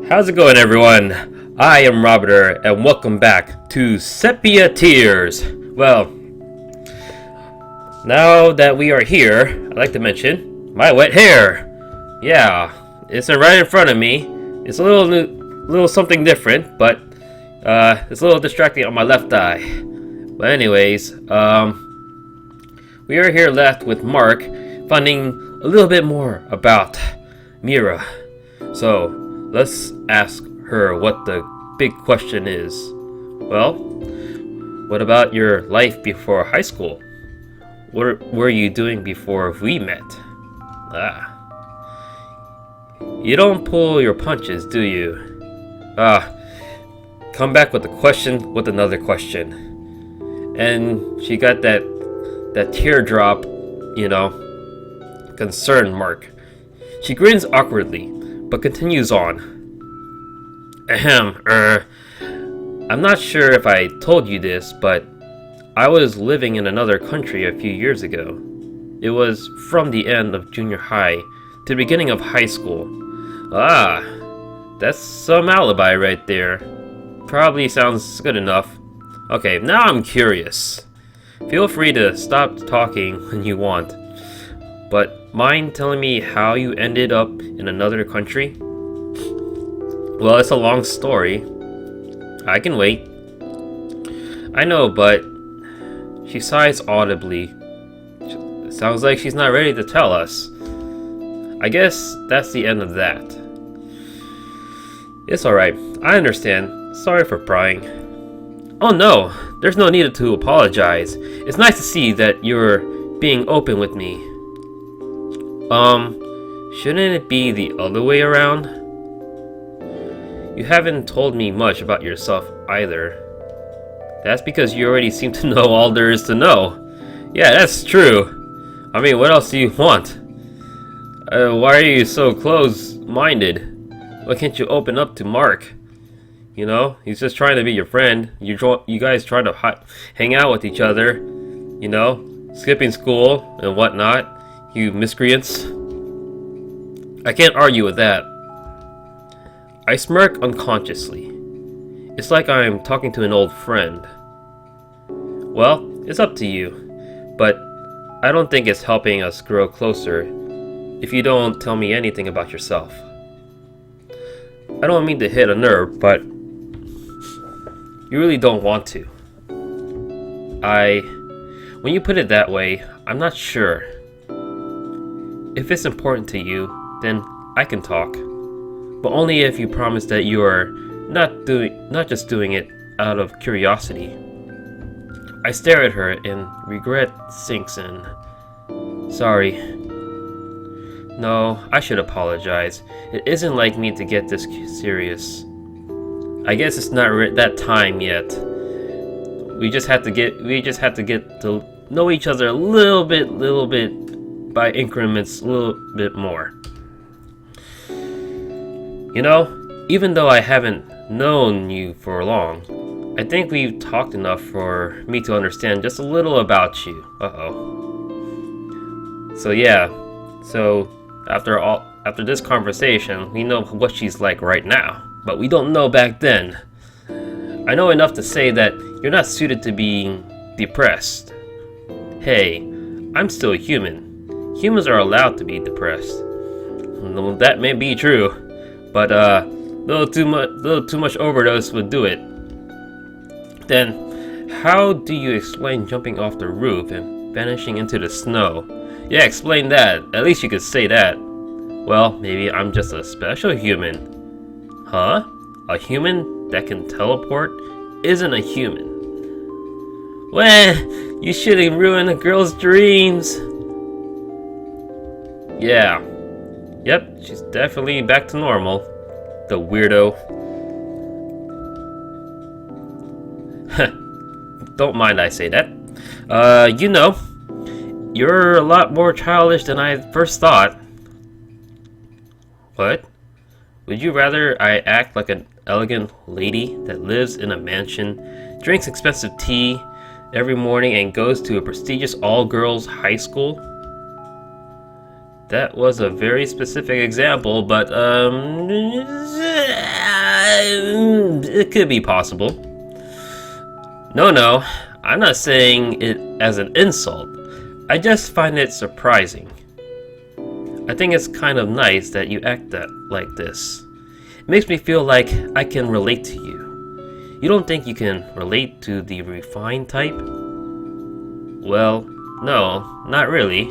How's it going, everyone? I am Robert, and welcome back to Sepia Tears. Well, now that we are here, I'd like to mention my wet hair. Yeah, it's right in front of me. It's a little something different, but it's a little distracting on my left eye. But anyways, we are here left with Mark, finding a little bit more about Myra. So, let's ask her what the big question is. Well, what about your life before high school? What were you doing before we met? You don't pull your punches, do you? Come back with a question with another question. And she got that teardrop, concern mark. She grins awkwardly, but continues on. I'm not sure if I told you this, but I was living in another country a few years ago. It was from the end of junior high to the beginning of high school. That's some alibi right there. Probably sounds good enough. Okay, now I'm curious. Feel free to stop talking when you want, but mind telling me how you ended up in another country? Well, it's a long story. I can wait. I know, but she sighs audibly. Sounds like she's not ready to tell us. I guess that's the end of that. It's alright. I understand. Sorry for prying. Oh no, there's no need to apologize. It's nice to see that you're being open with me. Shouldn't it be the other way around? You haven't told me much about yourself either. That's because you already seem to know all there is to know. Yeah, that's true. I mean, what else do you want? Why are you so close-minded? Why can't you open up to Mark? He's just trying to be your friend. You guys try to hang out with each other. Skipping school and whatnot. You miscreants. I can't argue with that. I smirk unconsciously. It's like I'm talking to an old friend. Well, it's up to you, but I don't think it's helping us grow closer if you don't tell me anything about yourself. I don't mean to hit a nerve, but you really don't want to. When you put it that way, I'm not sure. If it's important to you, then I can talk. But only if you promise that you are not just doing it out of curiosity. I stare at her and regret sinks in. Sorry. No, I should apologize. It isn't like me to get this serious. I guess it's not that time yet. We just have to get to know each other a little bit by increments, a little bit more. Even though I haven't known you for long, I think we've talked enough for me to understand just a little about you. So after this conversation, we know what she's like right now, but we don't know back then. I know enough to say that you're not suited to being depressed. Hey, I'm still human. Humans are allowed to be depressed. That may be true. But little too much overdose would do it. Then, how do you explain jumping off the roof and vanishing into the snow? Yeah, explain that. At least you could say that. Well, maybe I'm just a special human. Huh? A human that can teleport isn't a human. Well, you shouldn't ruin a girl's dreams. Yeah. Yep, she's definitely back to normal. The weirdo. Don't mind I say that. You're a lot more childish than I first thought. What? Would you rather I act like an elegant lady that lives in a mansion, drinks expensive tea every morning, and goes to a prestigious all-girls high school? That was a very specific example, but it could be possible. No, I'm not saying it as an insult. I just find it surprising. I think it's kind of nice that you act like this. It makes me feel like I can relate to you. You don't think you can relate to the refined type? Well, no, not really.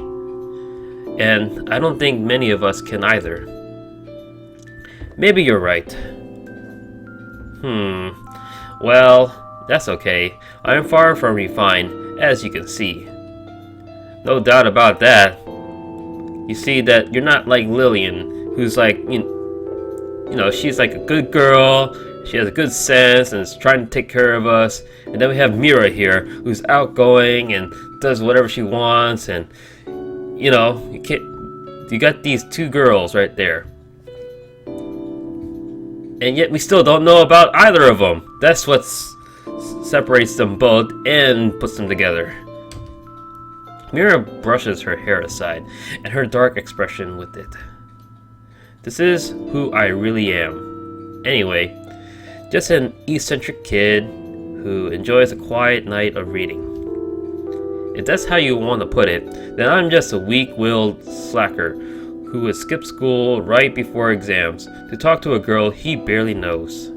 And I don't think many of us can either. Maybe you're right. Well, that's okay. I'm far from refined, as you can see. No doubt about that. You see that you're not like Lillian, who's like, she's like a good girl, she has a good sense, and is trying to take care of us. And then we have Myra here, who's outgoing and does whatever she wants, and you got these two girls right there. And yet we still don't know about either of them. That's what separates them both and puts them together. Myra brushes her hair aside, and her dark expression with it. This is who I really am. Anyway, just an eccentric kid who enjoys a quiet night of reading. If that's how you want to put it, then I'm just a weak-willed slacker who would skip school right before exams to talk to a girl he barely knows.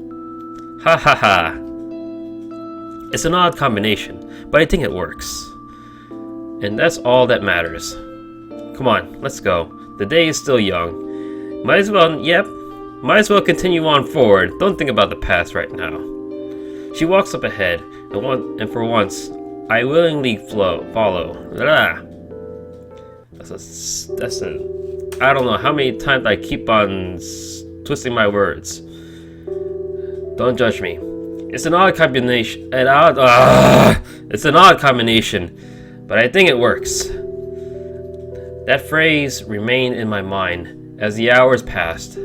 Ha ha ha. It's an odd combination, but I think it works. And that's all that matters. Come on, let's go. The day is still young. Might as well continue on forward. Don't think about the past right now. She walks up ahead, and for once, I willingly follow. Blah. I don't know how many times I keep on twisting my words. Don't judge me. It's an odd combination. It's an odd combination, but I think it works. That phrase remained in my mind as the hours passed.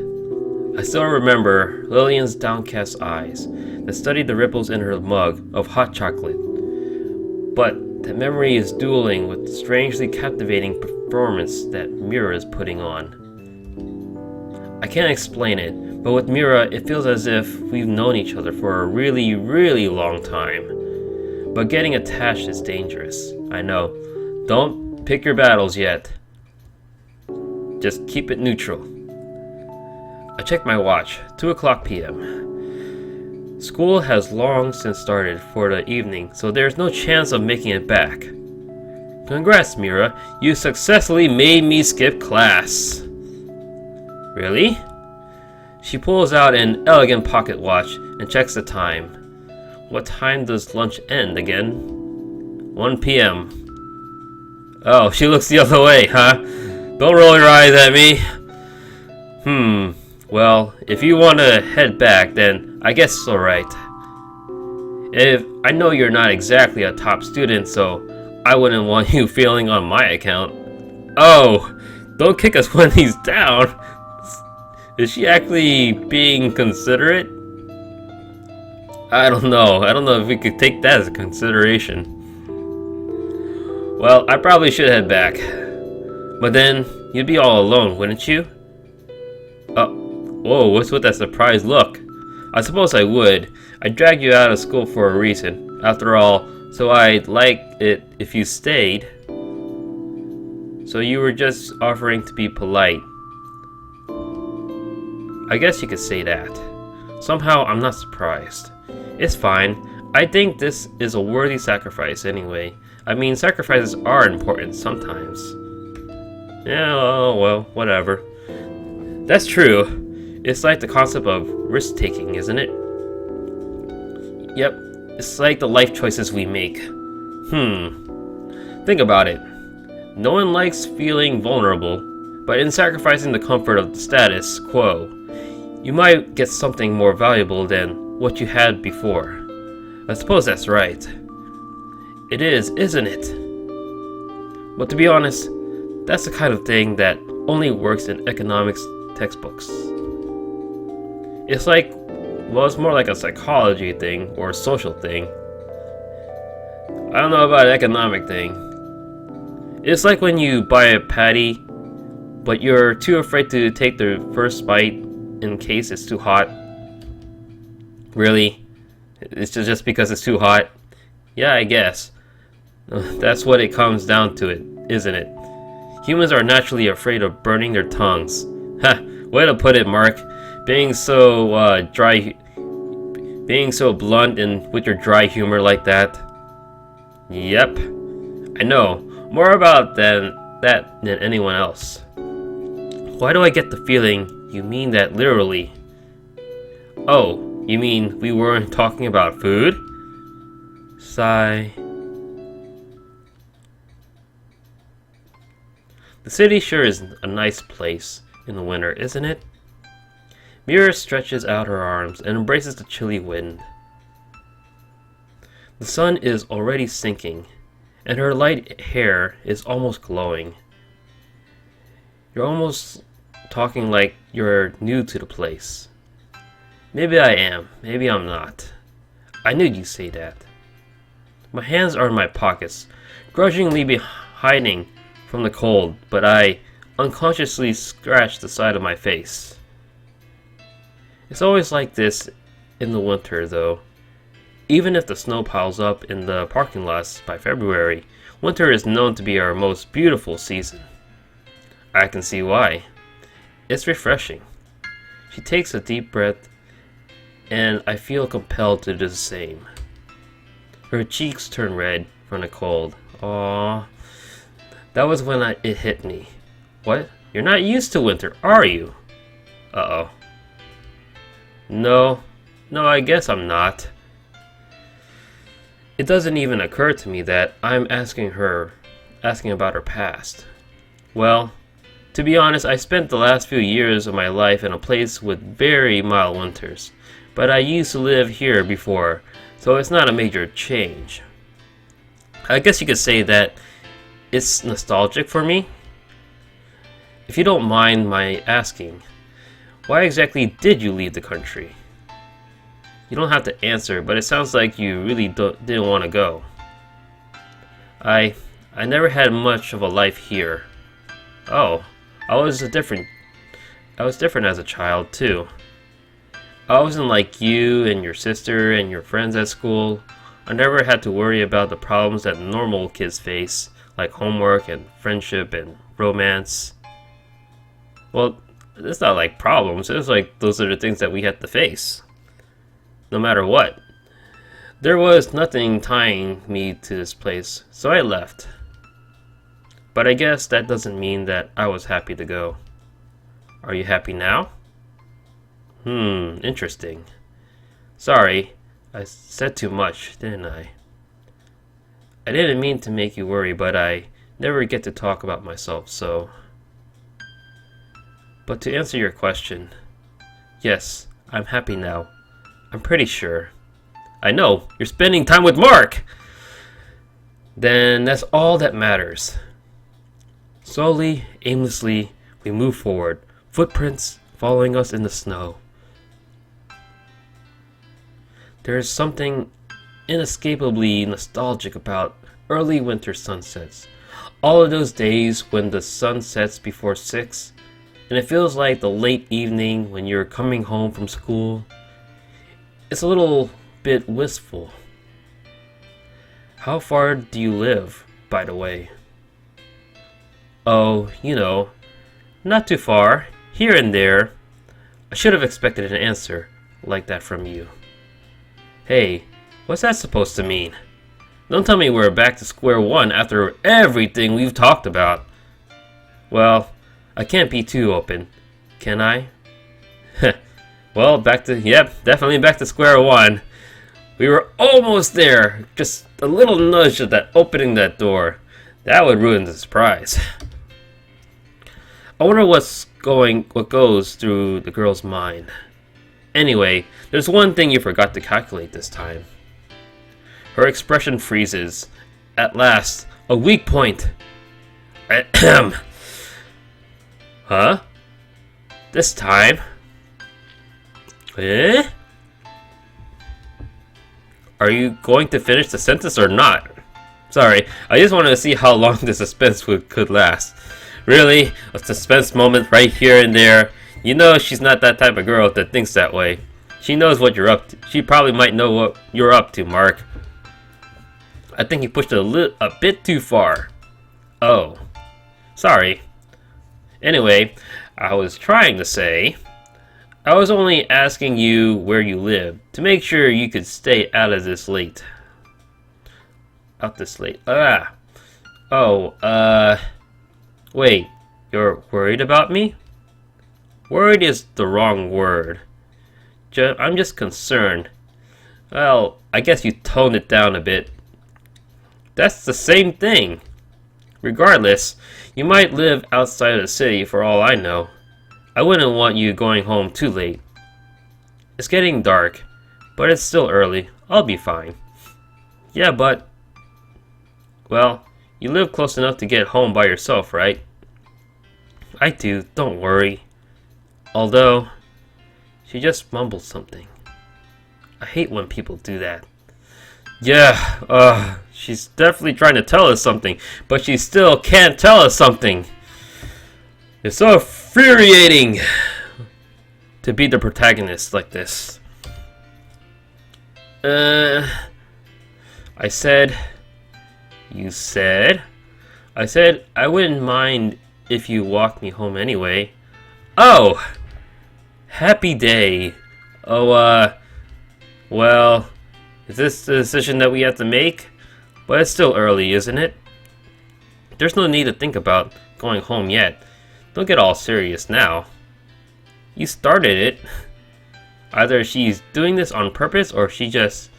I still remember Lillian's downcast eyes that studied the ripples in her mug of hot chocolate. But that memory is dueling with the strangely captivating performance that Myra is putting on. I can't explain it, but with Myra, it feels as if we've known each other for a really, really long time. But getting attached is dangerous, I know. Don't pick your battles yet. Just keep it neutral. I checked my watch, 2:00 p.m. School has long since started for the evening, so there's no chance of making it back. Congrats, Myra. You successfully made me skip class. Really? She pulls out an elegant pocket watch and checks the time. What time does lunch end again? 1 p.m. Oh, she looks the other way, huh? Don't roll your eyes at me. Well, if you want to head back, then I guess it's alright. I know you're not exactly a top student, so I wouldn't want you feeling on my account. Oh, don't kick us when he's down. Is she actually being considerate? I don't know if we could take that as a consideration. Well, I probably should head back. But then, you'd be all alone, wouldn't you? Whoa, what's with that surprised look? I suppose I would. I dragged you out of school for a reason, after all, so I'd like it if you stayed. So you were just offering to be polite. I guess you could say that. Somehow I'm not surprised. It's fine. I think this is a worthy sacrifice anyway. I mean, sacrifices are important sometimes. Yeah, well, whatever. That's true. It's like the concept of risk-taking, isn't it? Yep, it's like the life choices we make. Think about it. No one likes feeling vulnerable, but in sacrificing the comfort of the status quo, you might get something more valuable than what you had before. I suppose that's right. It is, isn't it? But to be honest, that's the kind of thing that only works in economics textbooks. It's like, well, it's more like a psychology thing or a social thing. I don't know about an economic thing. It's like when you buy a patty But you're too afraid to take the first bite in case it's too hot. Really? It's just because it's too hot? Yeah, I guess. That's what it comes down to, isn't it? Humans are naturally afraid of burning their tongues. Ha! Way to put it, Mark. Being so blunt and with your dry humor like that. Yep. I know. More about that than anyone else. Why do I get the feeling you mean that literally? Oh, you mean we weren't talking about food? Sigh. The city sure is a nice place in the winter, isn't it? Myra stretches out her arms and embraces the chilly wind. The sun is already sinking, and her light hair is almost glowing. You're almost talking like you're new to the place. Maybe I am, maybe I'm not. I knew you'd say that. My hands are in my pockets, grudgingly hiding from the cold, but I unconsciously scratch the side of my face. It's always like this in the winter, though. Even if the snow piles up in the parking lots by February, winter is known to be our most beautiful season. I can see why. It's refreshing. She takes a deep breath, and I feel compelled to do the same. Her cheeks turn red from the cold. Aww. That was when it hit me. What? You're not used to winter, are you? Uh-oh. No, I guess I'm not. It doesn't even occur to me that I'm asking about her past. Well, to be honest, I spent the last few years of my life in a place with very mild winters, but I used to live here before, so it's not a major change. I guess you could say that it's nostalgic for me. If you don't mind my asking, why exactly did you leave the country? You don't have to answer, but it sounds like you really didn't want to go. I never had much of a life here. Oh, I was different as a child too. I wasn't like you and your sister and your friends at school. I never had to worry about the problems that normal kids face, like homework and friendship and romance. Well, it's not like problems, it's like those are the things that we had to face. No matter what. There was nothing tying me to this place, so I left. But I guess that doesn't mean that I was happy to go. Are you happy now? Interesting. Sorry, I said too much, didn't I? I didn't mean to make you worry, but I never get to talk about myself, so... But to answer your question, yes, I'm happy now. I'm pretty sure. I know, you're spending time with Mark! Then that's all that matters. Slowly, aimlessly, we move forward, footprints following us in the snow. There is something inescapably nostalgic about early winter sunsets. All of those days when the sun sets before 6, and it feels like the late evening when you're coming home from school. It's a little bit wistful. How far do you live, by the way? Oh, not too far, here and there. I should have expected an answer like that from you. Hey, what's that supposed to mean? Don't tell me we're back to square one after everything we've talked about. Well, I can't be too open, can I? Well, definitely back to square one. We were almost there. Just a little nudge of that opening that door. That would ruin the surprise. I wonder what goes through the girl's mind. Anyway, there's one thing you forgot to calculate this time. Her expression freezes. At last, a weak point. Ahem. Huh? This time? Eh? Are you going to finish the sentence or not? Sorry, I just wanted to see how long the suspense could last. Really? A suspense moment right here and there. You know she's not that type of girl that thinks that way. She knows what you're up to. She probably might know what you're up to, Mark. I think you pushed it a bit too far. Oh. Sorry. Anyway, I was trying to say, I was only asking you where you live to make sure you could stay out of this late. Out this late. Wait, you're worried about me? Worried is the wrong word. I'm just concerned. Well, I guess you toned it down a bit. That's the same thing. Regardless, you might live outside of the city for all I know. I wouldn't want you going home too late. It's getting dark, but it's still early. I'll be fine. Yeah, but... Well, you live close enough to get home by yourself, right? I do, don't worry. Although, she just mumbled something. I hate when people do that. Yeah, she's definitely trying to tell us something, but she still can't tell us something. It's so infuriating to be the protagonist like this. I said... You said? I said I wouldn't mind if you walked me home anyway. Oh! Happy day. Oh, well, is this the decision that we have to make? But it's still early, isn't it? There's no need to think about going home yet. Don't get all serious now. You started it. Either she's doing this on purpose or she's just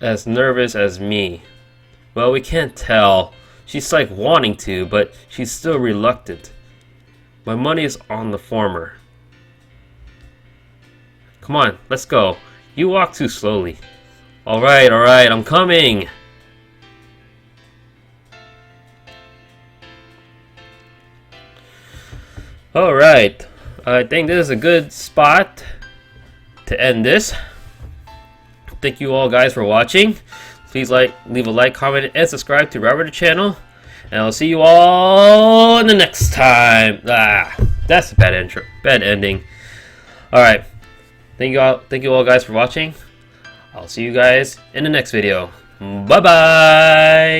as nervous as me. Well, we can't tell. She's like wanting to, but she's still reluctant. My money is on the former. Come on, let's go. You walk too slowly. Alright, I'm coming. Alright, I think this is a good spot to end this. Thank you all guys for watching. Please leave a like, comment, and subscribe to Robert channel. And I'll see you all in the next time. That's a bad ending. Alright. Thank you all guys for watching. I'll see you guys in the next video. Bye bye.